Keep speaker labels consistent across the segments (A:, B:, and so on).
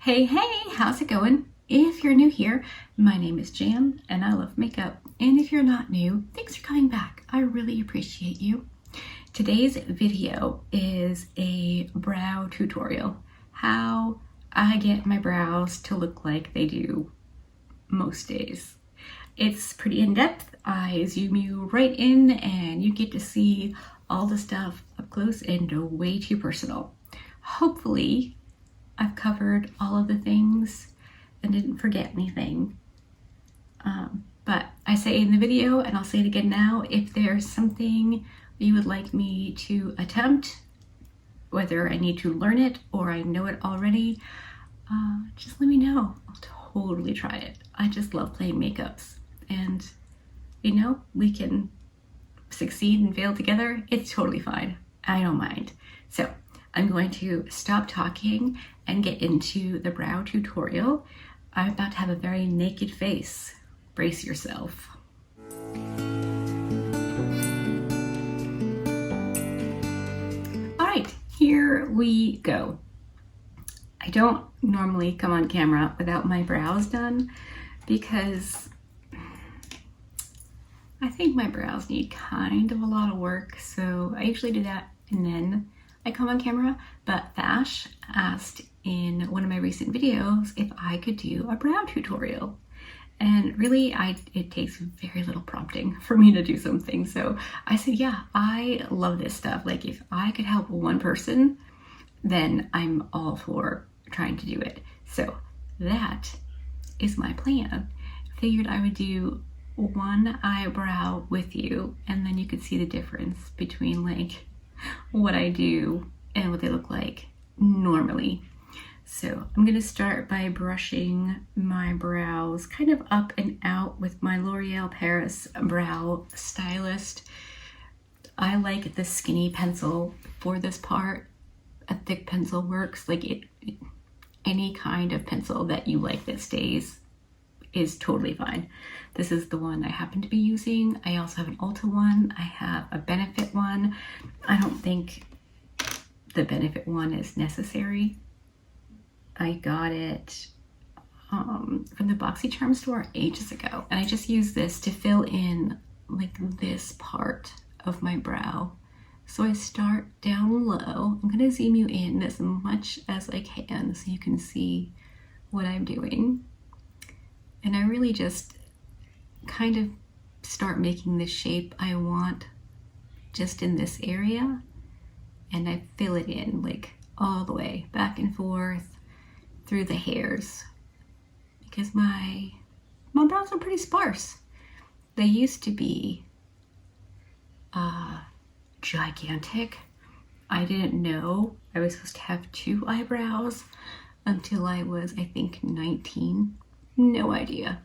A: Hey, how's it going? If you're new here, my name is Jan and I love makeup. And if you're not new, thanks for coming back. I really appreciate you. Today's video is a brow tutorial. How I get my brows to look like they do most days. It's pretty in-depth. I zoom you right in and you get to see all the stuff up close and way too personal. Hopefully, I've covered all of the things and didn't forget anything. But I say in the video, and I'll say it again now, if there's something you would like me to attempt, whether I need to learn it or I know it already, just let me know. I'll totally try it. I just love playing makeups. And, you know, we can succeed and fail together. It's totally fine. I don't mind. So I'm going to stop talking and get into the brow tutorial. I'm about to have a very naked face. Brace yourself. All right, here we go. I don't normally come on camera without my brows done because I think my brows need kind of a lot of work. So I usually do that and then I come on camera, but Vash asked in one of my recent videos if I could do a brow tutorial. And really, it takes very little prompting for me to do something. So I said, yeah, I love this stuff. Like if I could help one person, then I'm all for trying to do it. So that is my plan. Figured I would do one eyebrow with you and then you could see the difference between like what I do and what they look like normally. So I'm gonna start by brushing my brows kind of up and out with my L'Oreal Paris brow stylist. I like the skinny pencil for this part. A thick pencil works. Like any kind of pencil that you like that stays is totally fine. This is the one I happen to be using. I also have an Ulta one. I have a Benefit one. I don't think the Benefit one is necessary. I got it from the BoxyCharm store ages ago. And I just use this to fill in like this part of my brow. So I start down low. I'm gonna zoom you in as much as I can so you can see what I'm doing. And I really just kind of start making the shape I want just in this area. And I fill it in like all the way back and forth through the hairs because my brows are pretty sparse. They used to be gigantic. I didn't know I was supposed to have 2 eyebrows until I was, I think, 19. No idea.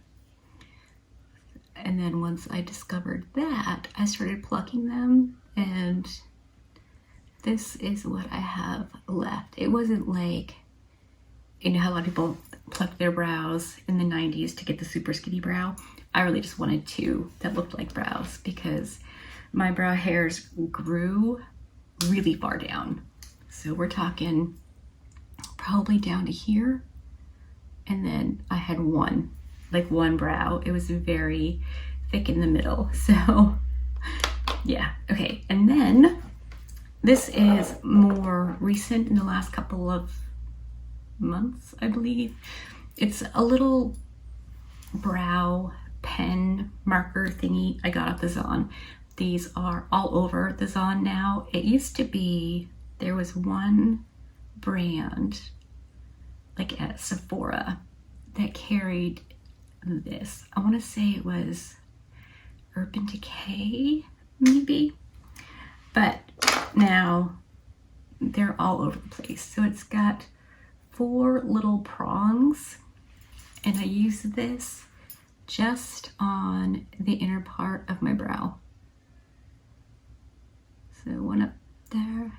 A: And then once I discovered that, I started plucking them, and this is what I have left. It wasn't like, you know how a lot of people plucked their brows in the 90s to get the super skinny brow. I really just wanted 2 that looked like brows because my brow hairs grew really far down. So we're talking probably down to here. And then I had one brow. It was very thick in the middle. So yeah, okay. And then this is more recent in the last couple of months, I believe. It's a little brow pen marker thingy I got off the Zon. These are all over the Zon now. It used to be, there was one brand like at Sephora that carried this. I want to say it was Urban Decay, maybe. But now they're all over the place. So it's got 4 little prongs, and I use this just on the inner part of my brow. So one up there,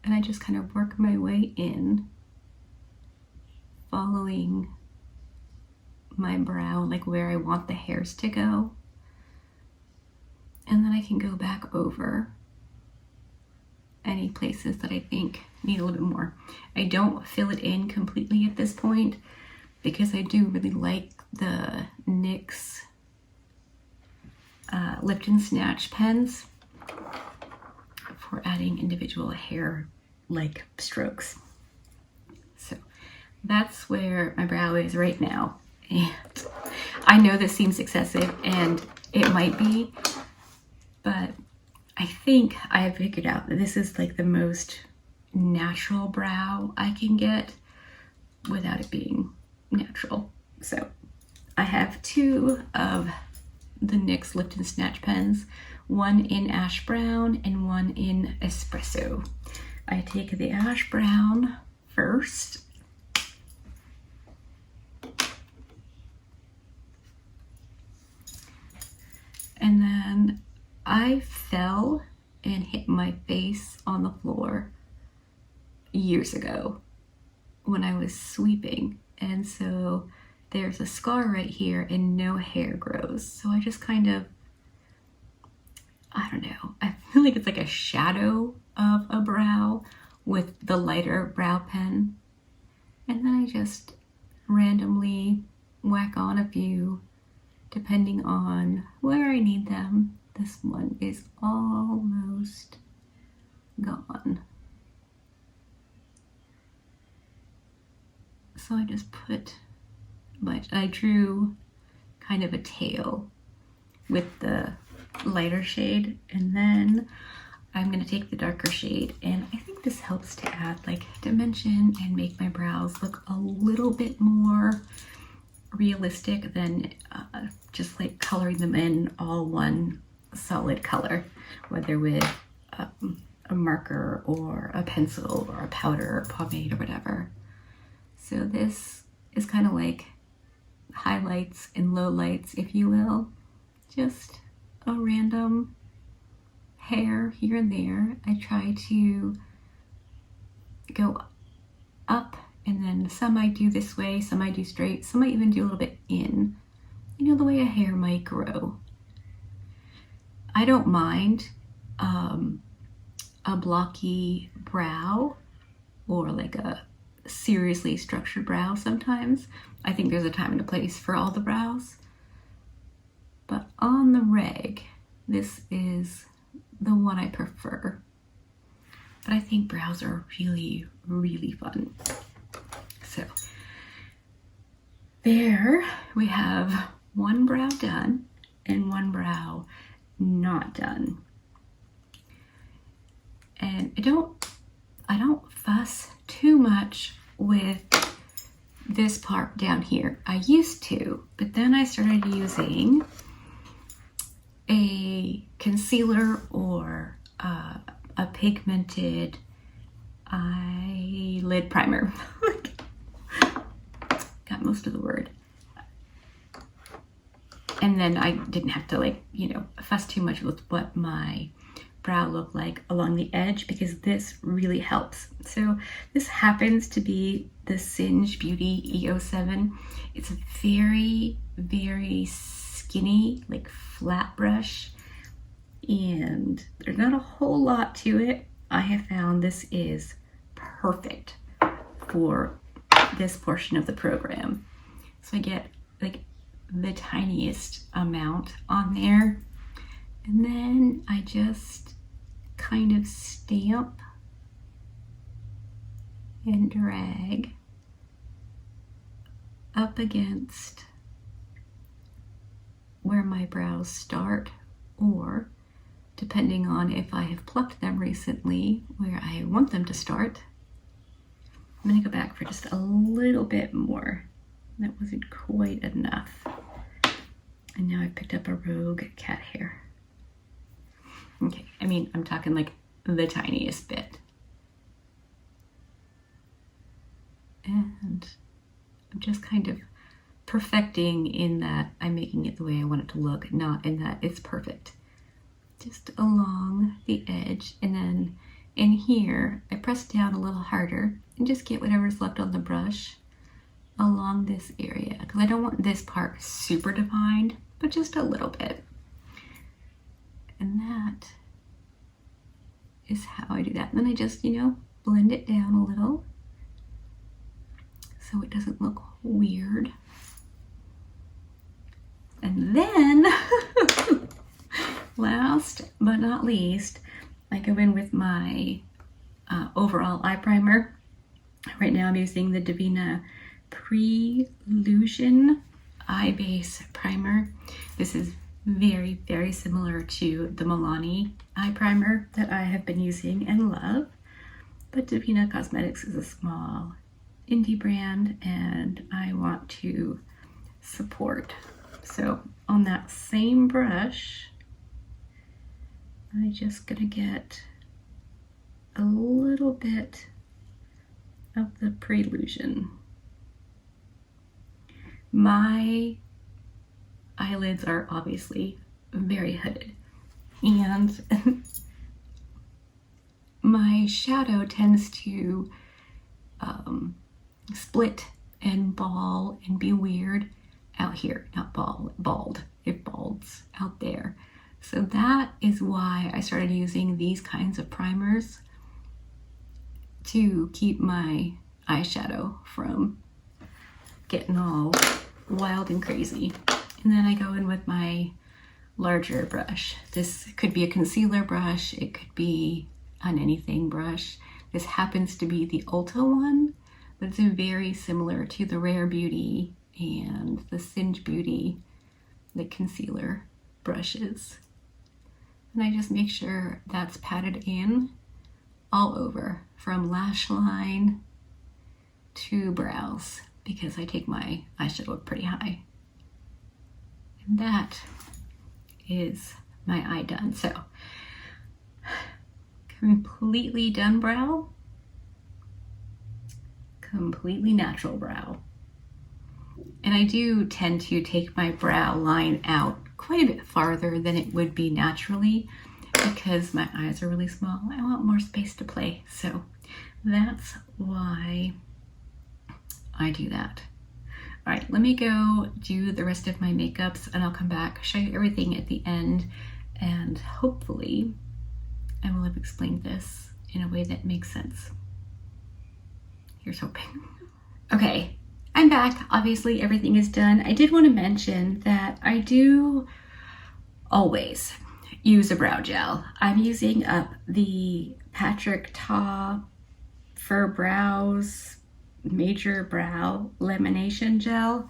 A: and I just kind of work my way in, following my brow, like where I want the hairs to go. And then I can go back over any places that I think need a little bit more. I don't fill it in completely at this point because I do really like the NYX Lift and Snatch pens for adding individual hair like strokes. So that's where my brow is right now. And I know this seems excessive, and it might be, but I think I have figured out that this is like the most natural brow I can get without it being natural. So I have two of the NYX Lift and Snatch pens, one in ash brown and one in espresso. I take the ash brown first. And then I fell and hit my face on the floor years ago when I was sweeping. And so there's a scar right here and no hair grows. So I just kind of, I don't know, I feel like it's like a shadow of a brow with the lighter brow pen. And then I just randomly whack on a few depending on where I need them. This one is almost gone. So I just put I drew kind of a tail with the lighter shade, and then I'm going to take the darker shade, and I think this helps to add like dimension and make my brows look a little bit more realistic than just like coloring them in all one solid color, whether with a marker or a pencil or a powder or pomade or whatever. So this is kind of like highlights and lowlights, if you will. Just a random hair here and there. I try to go up, and then some I do this way, some I do straight, some I even do a little bit in. You know, the way a hair might grow. I don't mind a blocky brow or like a seriously structured brow sometimes. I think there's a time and a place for all the brows. But on the reg, this is the one I prefer. But I think brows are really, really fun. So there we have one brow done and one brow not done. And I don't fuss too much with this part down here. I used to, but then I started using a concealer or a pigmented eyelid primer. Got most of the word. And then I didn't have to fuss too much with what my brow looked like along the edge, because this really helps. So this happens to be the Singe Beauty E07. It's a very, very skinny, like flat brush, and there's not a whole lot to it. I have found this is perfect for this portion of the program. So I get like the tiniest amount on there, and then I just kind of stamp and drag up against where my brows start, or depending on if I have plucked them recently, where I want them to start. I'm gonna go back for just a little bit more. That wasn't quite enough. And now I've picked up a rogue cat hair. Okay, I mean, I'm talking like the tiniest bit. And I'm just kind of perfecting in that I'm making it the way I want it to look, not in that it's perfect. Just along the edge, and then in here, I press down a little harder and just get whatever's left on the brush along this area, because I don't want this part super defined, but just a little bit. And that is how I do that. And then I just, blend it down a little so it doesn't look weird. And then, last but not least, I go in with my overall eye primer. Right now I'm using the Divina Pre-Lution Eye Base Primer. This is very, very similar to the Milani eye primer that I have been using and love. But Divina Cosmetics is a small indie brand and I want to support. So on that same brush, I'm just gonna get a little bit of the Pre-Lution. My eyelids are obviously very hooded, and my shadow tends to split and ball and be weird out here, not bald, it balds out there. So that is why I started using these kinds of primers to keep my eyeshadow from getting all wild and crazy. And then I go in with my larger brush. This could be a concealer brush, it could be an anything brush. This happens to be the Ulta one, but it's very similar to the Rare Beauty and the Singe Beauty, the concealer brushes. And I just make sure that's patted in all over, from lash line to brows, because I take my eyeshadow up pretty high. And that is my eye done. So, completely done brow, completely natural brow. And I do tend to take my brow line out quite a bit farther than it would be naturally because my eyes are really small. I want more space to play. So that's why I do that. All right, let me go do the rest of my makeups and I'll come back, show you everything at the end, and hopefully I will have explained this in a way that makes sense. Here's hoping. Okay, I'm back. Obviously everything is done. I did want to mention that I do always use a brow gel. I'm using up the Patrick Ta for Brows Major Brow Lamination Gel.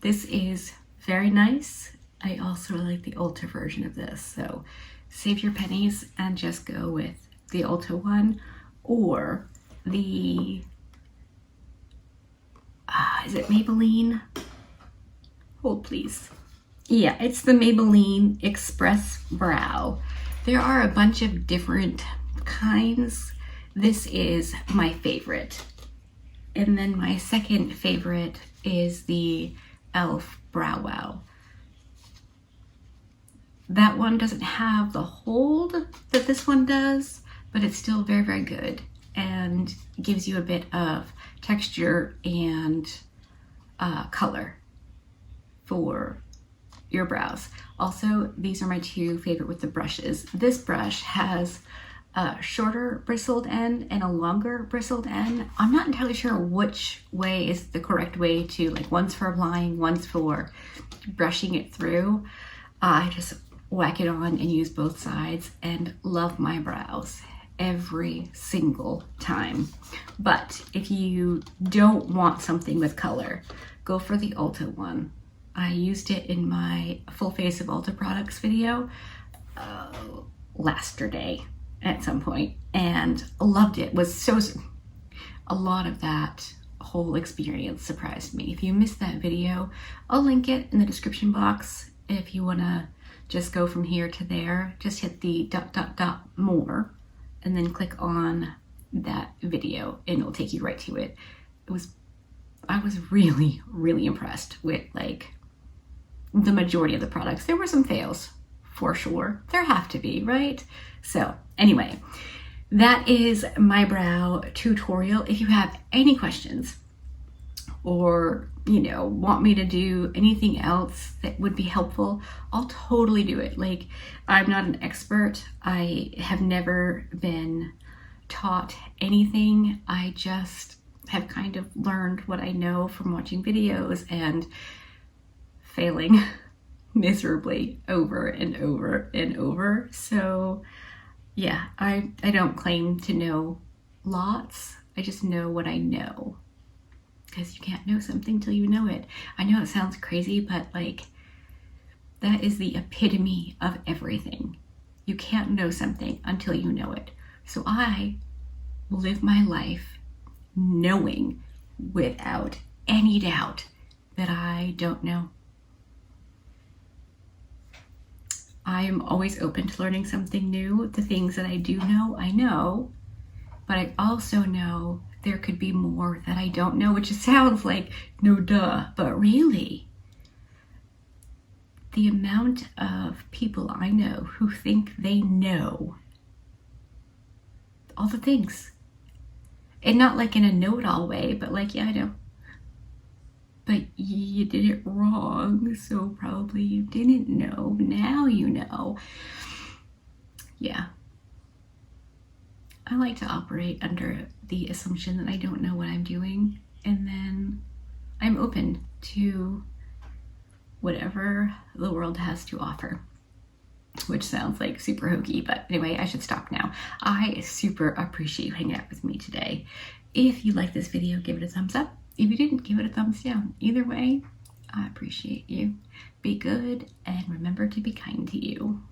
A: This is very nice. I also like the Ulta version of this, so save your pennies and just go with the Ulta one, or the is it Maybelline? Hold please. Yeah, it's the Maybelline Express Brow. There are a bunch of different kinds. This is my favorite. And then my second favorite is the e.l.f. Brow Wow. That one doesn't have the hold that this one does, but it's still very, very good and gives you a bit of texture and color for your brows. Also, these are my two favorite with the brushes. This brush has a shorter bristled end and a longer bristled end. I'm not entirely sure which way is the correct way to, like, one's for applying, one's for brushing it through. I just whack it on and use both sides and love my brows every single time. But if you don't want something with color, go for the Ulta one. I used it in my full face of Ulta products video last day at some point and loved it. A lot of that whole experience surprised me. If you missed that video, I'll link it in the description box. If you want to just go from here to there, just hit the ... more and then click on that video and it'll take you right to it. I was really, really impressed with, like, the majority of the products. There were some fails for sure. There have to be, right? So anyway, that is my brow tutorial. If you have any questions or, you know, want me to do anything else that would be helpful, I'll totally do it. Like, I'm not an expert. I have never been taught anything. I just have kind of learned what I know from watching videos and failing miserably over and over and over. So yeah, I don't claim to know lots. I just know what I know, because you can't know something till you know it. I know it sounds crazy, but like, that is the epitome of everything. You can't know something until you know it. So I live my life knowing without any doubt that I don't know. I'm always open to learning something new. The things that I do know, I know, but I also know there could be more that I don't know, which sounds like no duh, but really, the amount of people I know who think they know all the things, and not like in a know-it-all way, but like, yeah, I know, but you did it wrong, so probably you didn't know. Now you know. Yeah. I like to operate under the assumption that I don't know what I'm doing, and then I'm open to whatever the world has to offer, which sounds like super hokey, but anyway, I should stop now. I super appreciate you hanging out with me today. If you like this video, give it a thumbs up. If you didn't, give it a thumbs down. Either way, I appreciate you. Be good, and remember to be kind to you.